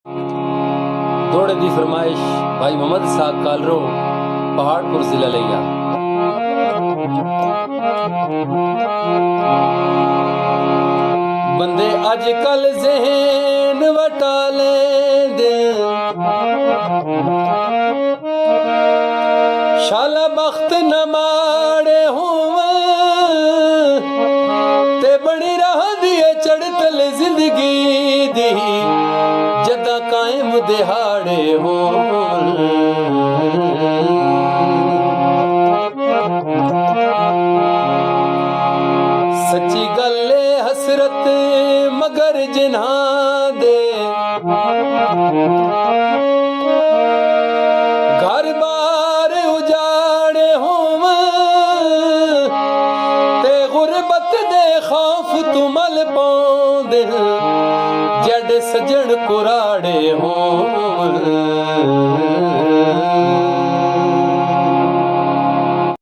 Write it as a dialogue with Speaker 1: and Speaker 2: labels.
Speaker 1: दौड़े दी फरमाइश भाई मोहम्मद साहब कालरो पहाड़पुर जिला लिया। बंदे अजकल ज़हन वटा लेंदे शाला बख्त न माड़े होवन ते बनी रहंदी है चढ़तल जिंदगी दी जदा कायम दिहाड़े होवन। सच्ची गल हसरत मगर जिन्हां दे घर बार उजाड़े होवन ते गुरबत दे खौफ तुमल पौंदे जड़ सजण कुराड़े होवन।